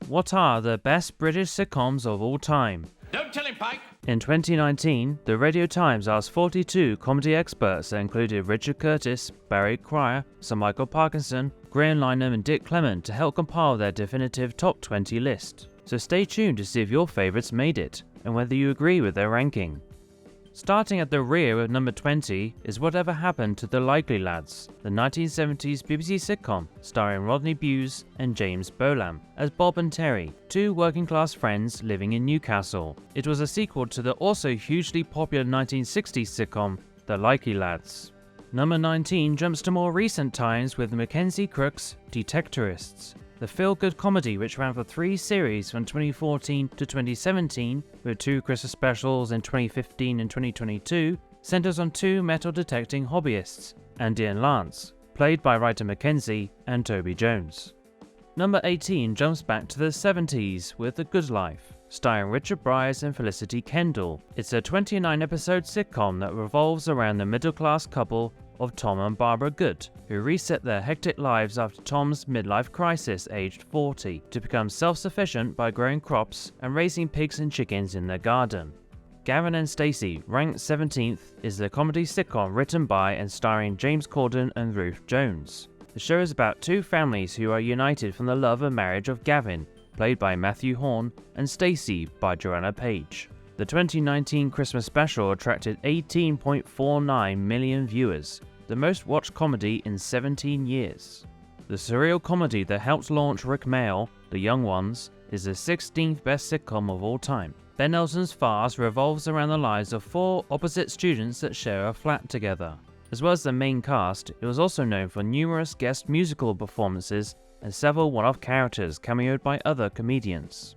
What are the best British sitcoms of all time? Don't tell him, Pike! In 2019, the Radio Times asked 42 comedy experts that included Richard Curtis, Barry Cryer, Sir Michael Parkinson, Linehan and Dick Clement to help compile their definitive top 20 list. So stay tuned to see if your favourites made it, and whether you agree with their ranking. Starting at the rear with number 20 is Whatever Happened to the Likely Lads, the 1970s BBC sitcom starring Rodney Bewes and James Bolam as Bob and Terry, two working-class friends living in Newcastle. It was a sequel to the also hugely popular 1960s sitcom The Likely Lads. Number 19 jumps to more recent times with Mackenzie Crook's Detectorists, the feel-good comedy which ran for 3 series from 2014 to 2017, with 2 Christmas specials in 2015 and 2022, centers on 2 metal-detecting hobbyists, Andy and Lance, played by writer Mackenzie and Toby Jones. Number 18 jumps back to the 70s with The Good Life, starring Richard Bryars and Felicity Kendall. It's a 29-episode sitcom that revolves around the middle-class couple of Tom and Barbara Good, who reset their hectic lives after Tom's midlife crisis aged 40 to become self-sufficient by growing crops and raising pigs and chickens in their garden. Gavin and Stacey, ranked 17th, is the comedy sitcom written by and starring James Corden and Ruth Jones. The show is about 2 families who are united from the love and marriage of Gavin, played by Matthew Horn, and Stacey by Joanna Page. The 2019 Christmas special attracted 18.49 million viewers, the most watched comedy in 17 years. The surreal comedy that helped launch Rick Mayall, The Young Ones, is the 16th best sitcom of all time. Ben Elton's farce revolves around the lives of 4 opposite students that share a flat together. As well as the main cast, it was also known for numerous guest musical performances and several one-off characters cameoed by other comedians.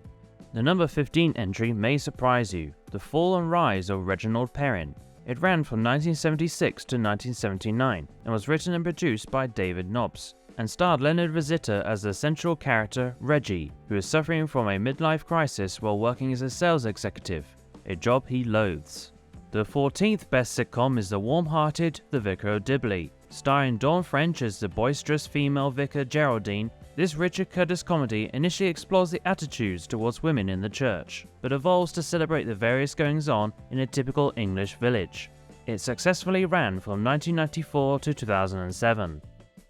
The number 15 entry may surprise you, The Fall and Rise of Reginald Perrin. It ran from 1976 to 1979 and was written and produced by David Nobbs, and starred Leonard Visitor as the central character Reggie, who is suffering from a midlife crisis while working as a sales executive, a job he loathes. The 14th best sitcom is the warm-hearted The Vicar of Dibley, starring Dawn French as the boisterous female vicar Geraldine. This Richard Curtis comedy initially explores the attitudes towards women in the church, but evolves to celebrate the various goings-on in a typical English village. It successfully ran from 1994 to 2007.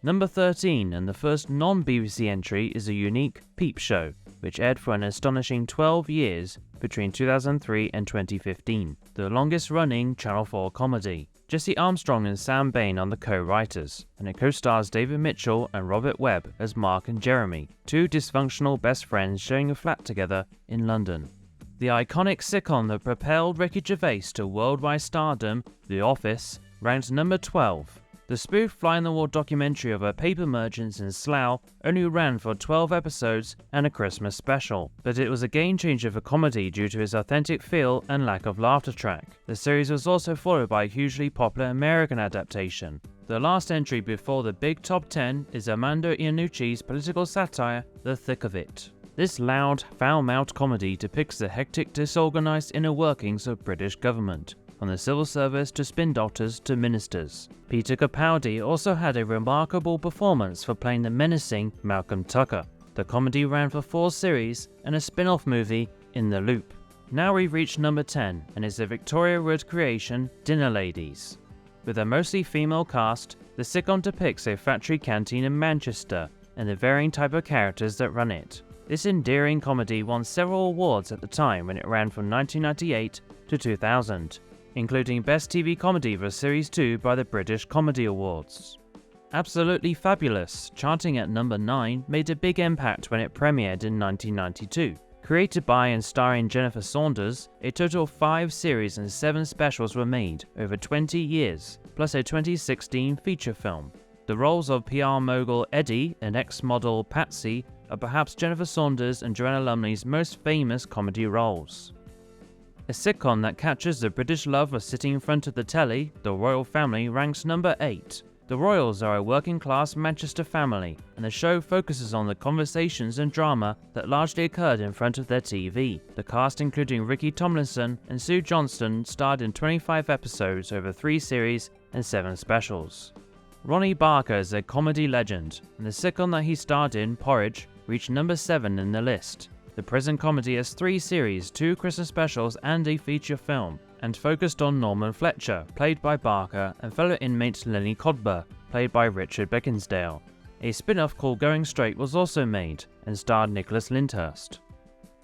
Number 13, and the first non-BBC entry, is a unique Peep Show, which aired for an astonishing 12 years between 2003 and 2015, the longest-running Channel 4 comedy. Jesse Armstrong and Sam Bain are the co-writers, and it co-stars David Mitchell and Robert Webb as Mark and Jeremy, 2 dysfunctional best friends sharing a flat together in London. The iconic sitcom that propelled Ricky Gervais to worldwide stardom, The Office, ranked number 12. The spoof fly-on-the-wall documentary of paper merchants in Slough only ran for 12 episodes and a Christmas special, but it was a game-changer for comedy due to its authentic feel and lack of laughter track. The series was also followed by a hugely popular American adaptation. The last entry before the big top 10 is Armando Iannucci's political satire, The Thick of It. This loud, foul-mouthed comedy depicts the hectic, disorganized inner workings of British government, from the civil service to spin doctors to ministers. Peter Capaldi also had a remarkable performance for playing the menacing Malcolm Tucker. The comedy ran for 4 series and a spin-off movie, In the Loop. Now we've reached number 10, and it's the Victoria Wood creation, Dinner Ladies. With a mostly female cast, the sitcom depicts a factory canteen in Manchester and the varying type of characters that run it. This endearing comedy won several awards at the time when it ran from 1998 to 2000. Including Best TV Comedy for Series 2 by the British Comedy Awards. Absolutely Fabulous, charting at number 9, made a big impact when it premiered in 1992. Created by and starring Jennifer Saunders, a total of 5 series and 7 specials were made over 20 years, plus a 2016 feature film. The roles of PR mogul Eddie and ex-model Patsy are perhaps Jennifer Saunders and Joanna Lumley's most famous comedy roles. A sitcom that captures the British love of sitting in front of the telly, The Royal Family, ranks number 8. The Royals are a working-class Manchester family, and the show focuses on the conversations and drama that largely occurred in front of their TV. The cast, including Ricky Tomlinson and Sue Johnston, starred in 25 episodes over 3 series and 7 specials. Ronnie Barker is a comedy legend, and the sitcom that he starred in, Porridge, reached number 7 in the list. The prison comedy has 3 series, 2 Christmas specials and a feature film, and focused on Norman Fletcher, played by Barker, and fellow inmate Lenny Codber, played by Richard Beckinsdale. A spin-off called Going Straight was also made, and starred Nicholas Lyndhurst.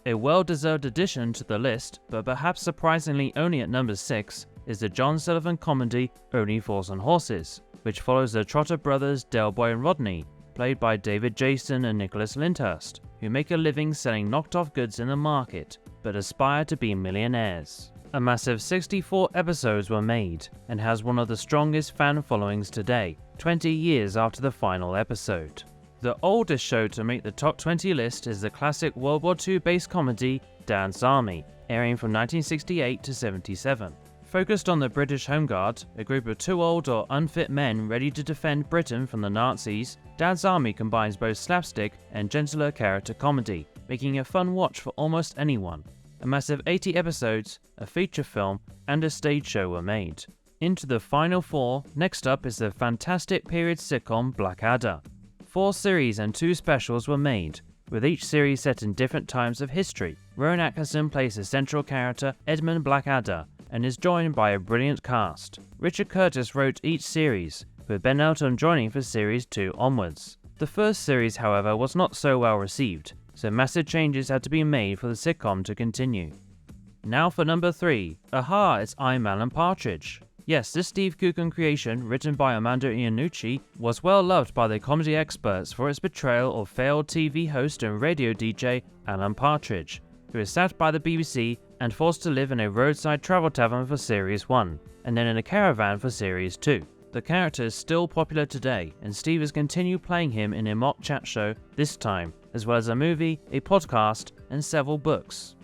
A well-deserved addition to the list, but perhaps surprisingly only at number 6, is the John Sullivan comedy Only Fools and Horses, which follows the Trotter brothers Del Boy and Rodney, played by David Jason and Nicholas Lyndhurst, who make a living selling knocked-off goods in the market, but aspire to be millionaires. A massive 64 episodes were made, and has one of the strongest fan followings today, 20 years after the final episode. The oldest show to make the top 20 list is the classic World War II based comedy Dad's Army, airing from 1968 to 77. Focused on the British Home Guard, a group of 2 old or unfit men ready to defend Britain from the Nazis, Dad's Army combines both slapstick and gentler character comedy, making a fun watch for almost anyone. A massive 80 episodes, a feature film, and a stage show were made. Into the final 4, next up is the fantastic period sitcom Blackadder. 4 series and 2 specials were made, with each series set in different times of history. Rowan Atkinson plays the central character Edmund Blackadder, and is joined by a brilliant cast. Richard Curtis wrote each series, with Ben Elton joining for series 2 onwards. The first series, however, was not so well received, so massive changes had to be made for the sitcom to continue. Now for number 3, aha, it's I'm Alan Partridge. Yes, this Steve Coogan creation, written by Armando Iannucci, was well loved by the comedy experts for its portrayal of failed TV host and radio DJ Alan Partridge, who is sacked by the BBC and forced to live in a roadside travel tavern for series 1, and then in a caravan for series 2. The character is still popular today, and Steve has continued playing him in a mock chat show this time, as well as a movie, a podcast, and several books.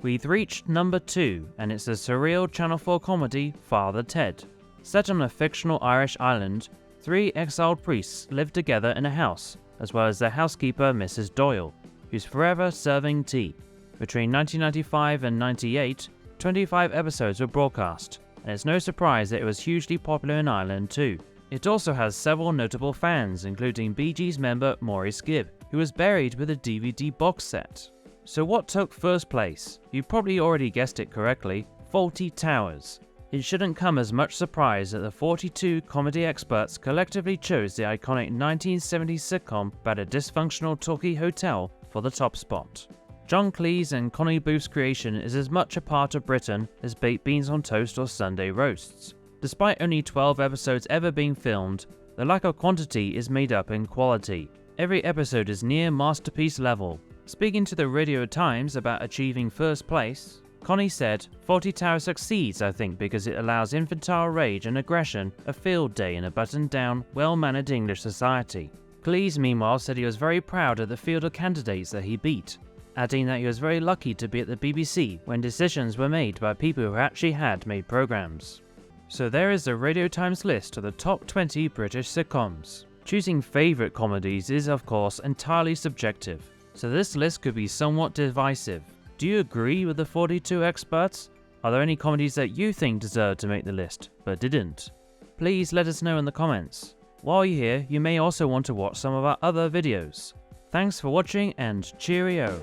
We've reached number 2, and it's the surreal Channel 4 comedy Father Ted. Set on a fictional Irish island, 3 exiled priests live together in a house, as well as their housekeeper Mrs. Doyle, who's forever serving tea. Between 1995 and 98, 25 episodes were broadcast, and it's no surprise that it was hugely popular in Ireland too. It also has several notable fans, including Bee Gees member Maurice Gibb, who was buried with a DVD box set. So what took first place? You probably already guessed it correctly, Fawlty Towers. It shouldn't come as much surprise that the 42 comedy experts collectively chose the iconic 1970s sitcom about a dysfunctional Torquay hotel for the top spot. John Cleese and Connie Booth's creation is as much a part of Britain as baked beans on toast or Sunday roasts. Despite only 12 episodes ever being filmed, the lack of quantity is made up in quality. Every episode is near masterpiece level. Speaking to the Radio Times about achieving first place, Connie said, "Fawlty Towers succeeds, I think, because it allows infantile rage and aggression a field day in a buttoned-down, well-mannered English society." Cleese, meanwhile, said he was very proud of the field of candidates that he beat, adding that he was very lucky to be at the BBC when decisions were made by people who actually had made programmes. So there is the Radio Times list of the top 20 British sitcoms. Choosing favourite comedies is, of course, entirely subjective, so this list could be somewhat divisive. Do you agree with the 42 experts? Are there any comedies that you think deserved to make the list, but didn't? Please let us know in the comments. While you're here, you may also want to watch some of our other videos. Thanks for watching and cheerio!